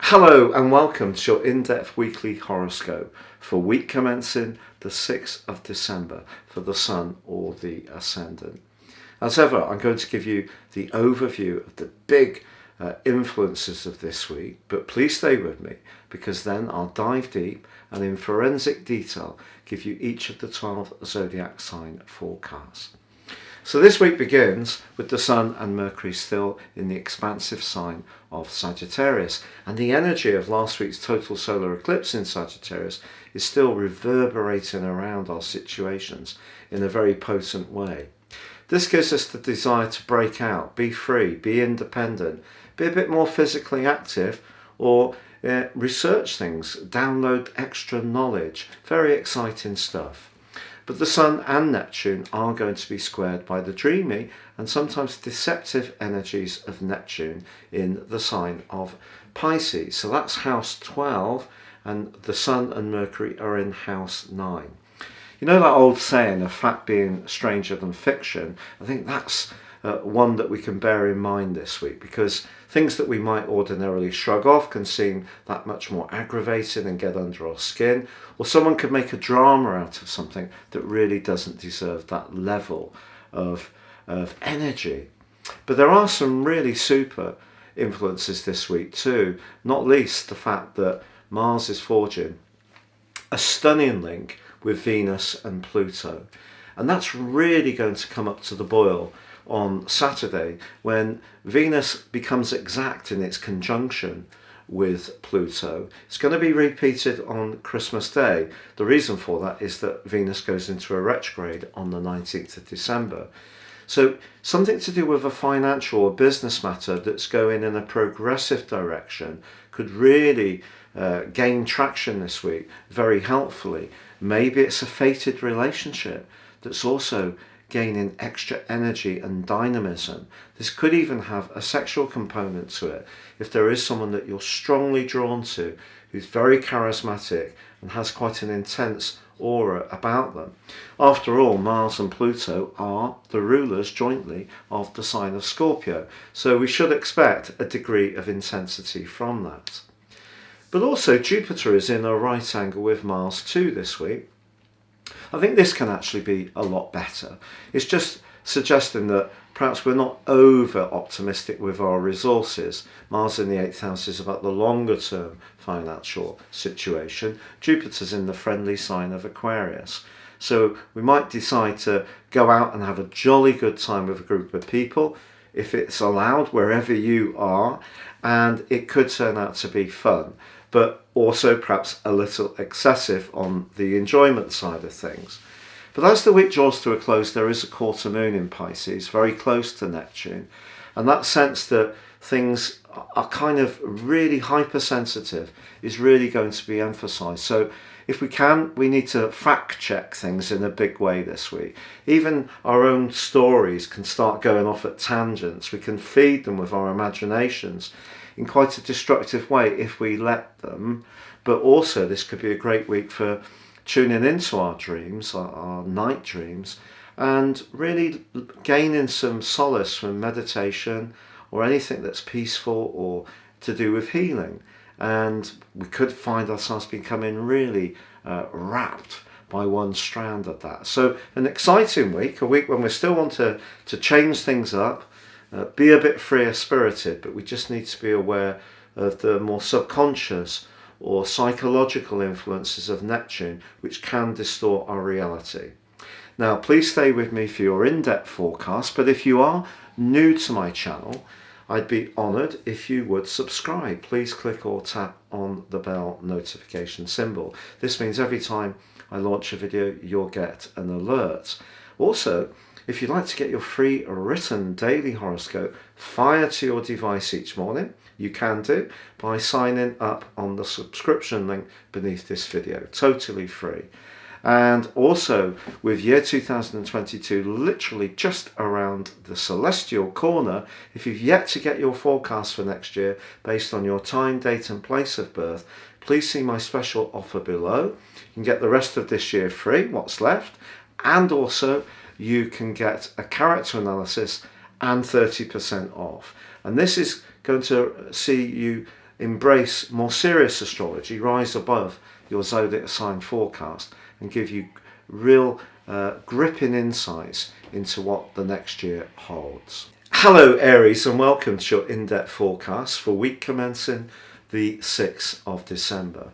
Hello and welcome to your in-depth weekly horoscope for week commencing the 6th of December for the Sun or the Ascendant. As ever, I'm going to give you the overview of the big influences of this week, but please stay with me because then I'll dive deep and in forensic detail give you each of the 12 zodiac sign forecasts. So this week begins with the Sun and Mercury still in the expansive sign of Sagittarius, and the energy of last week's total solar eclipse in Sagittarius is still reverberating around our situations in a very potent way. This gives us the desire to break out, be free, be independent, be a bit more physically active, or research things, download extra knowledge. Very exciting stuff. But the Sun and Neptune are going to be squared by the dreamy and sometimes deceptive energies of Neptune in the sign of Pisces. So that's house 12, and the Sun and Mercury are in house 9. You know that old saying of fact being stranger than fiction? I think that's one that we can bear in mind this week, because things that we might ordinarily shrug off can seem that much more aggravating and get under our skin, or someone could make a drama out of something that really doesn't deserve that level of energy. But there are some really super influences this week too, not least the fact that Mars is forging a stunning link with Venus and Pluto, and that's really going to come up to the boil on Saturday when Venus becomes exact in its conjunction with Pluto. It's going to be repeated on Christmas Day. The reason for that is that Venus goes into a retrograde on the 19th of December. So something to do with a financial or business matter that's going in a progressive direction could really gain traction this week very helpfully. Maybe it's a fated relationship that's also gaining extra energy and dynamism. This could even have a sexual component to it if there is someone that you're strongly drawn to who's very charismatic and has quite an intense aura about them. After all, Mars and Pluto are the rulers jointly of the sign of Scorpio, so we should expect a degree of intensity from that. But also Jupiter is in a right angle with Mars too this week. I think this can actually be a lot better. It's just suggesting that perhaps we're not over optimistic with our resources. Mars in the 8th house is about the longer term financial situation. Jupiter's in the friendly sign of Aquarius. So we might decide to go out and have a jolly good time with a group of people, if it's allowed, wherever you are, and it could turn out to be fun, but also perhaps a little excessive on the enjoyment side of things. But as the week draws to a close, there is a quarter moon in Pisces, very close to Neptune, and that sense that things are kind of really hypersensitive is really going to be emphasised. So if we can, we need to fact check things in a big way this week. Even our own stories can start going off at tangents. We can feed them with our imaginations in quite a destructive way if we let them. But also this could be a great week for tuning into our dreams, our night dreams, and really gaining some solace from meditation or anything that's peaceful or to do with healing. And we could find ourselves becoming really wrapped by one strand of that. So an exciting week, a week when we still want to change things up, be a bit freer spirited, but we just need to be aware of the more subconscious or psychological influences of Neptune, which can distort our reality. Now, please stay with me for your in-depth forecast, but if you are new to my channel, I'd be honoured if you would subscribe. Please click or tap on the bell notification symbol. This means every time I launch a video, you'll get an alert. Also, if you'd like to get your free written daily horoscope fired to your device each morning, you can do by signing up on the subscription link beneath this video, totally free. And also with year 2022 literally just around the celestial corner, if you've yet to get your forecast for next year based on your time, date and place of birth, please see my special offer below. You can get the rest of this year free, what's left, and also you can get a character analysis and 30% off. And this is going to see you embrace more serious astrology, rise above your zodiac sign forecast, and give you real gripping insights into what the next year holds. Hello Aries, and welcome to your in-depth forecast for week commencing the 6th of December.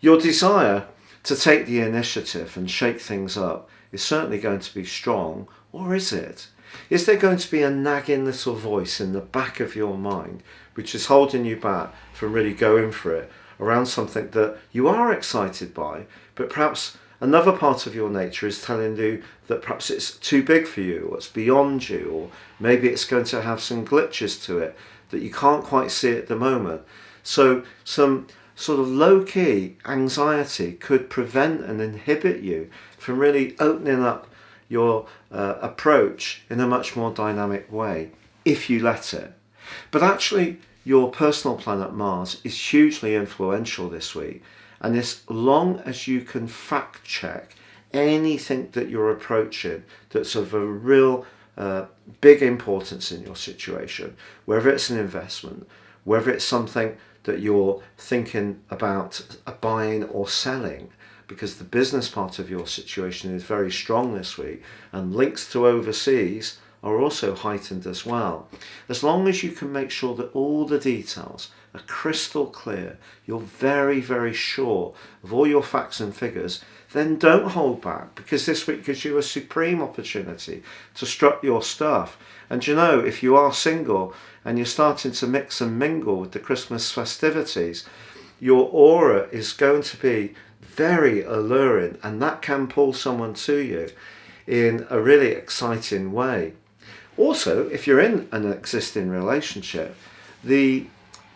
Your desire to take the initiative and shake things up is certainly going to be strong, or is it? Is there going to be a nagging little voice in the back of your mind which is holding you back from really going for it around something that you are excited by, but perhaps another part of your nature is telling you that perhaps it's too big for you, or it's beyond you, or maybe it's going to have some glitches to it that you can't quite see at the moment. So some sort of low-key anxiety could prevent and inhibit you from really opening up your approach in a much more dynamic way, if you let it. But actually, your personal planet Mars is hugely influential this week, and as long as you can fact check anything that you're approaching that's of a real big importance in your situation, whether it's an investment, whether it's something that you're thinking about buying or selling, because the business part of your situation is very strong this week, and links to overseas are also heightened as well. As long as you can make sure that all the details are crystal clear, you're very, very sure of all your facts and figures, then don't hold back, because this week gives you a supreme opportunity to strut your stuff. And you know, if you are single and you're starting to mix and mingle with the Christmas festivities, your aura is going to be very alluring, and that can pull someone to you in a really exciting way. Also, if you're in an existing relationship, the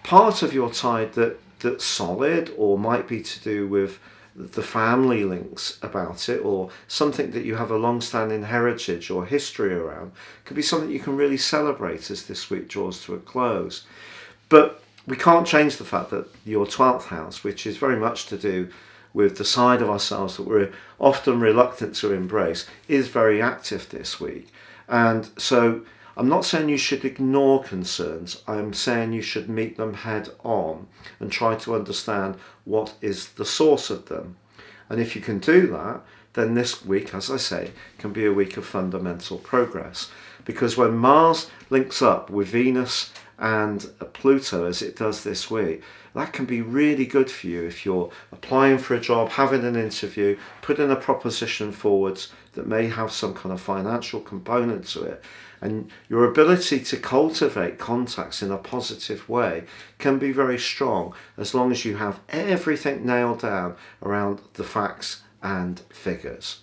part of your tide that's solid, or might be to do with the family links about it, or something that you have a long-standing heritage or history around, could be something you can really celebrate as this week draws to a close. But we can't change the fact that your 12th house, which is very much to do with the side of ourselves that we're often reluctant to embrace, is very active this week. And so I'm not saying you should ignore concerns, I'm saying you should meet them head on and try to understand what is the source of them. And if you can do that, then this week, as I say, can be a week of fundamental progress. Because when Mars links up with Venus and Pluto, as it does this week, that can be really good for you if you're applying for a job, having an interview, putting a proposition forwards that may have some kind of financial component to it. And your ability to cultivate contacts in a positive way can be very strong, as long as you have everything nailed down around the facts and figures.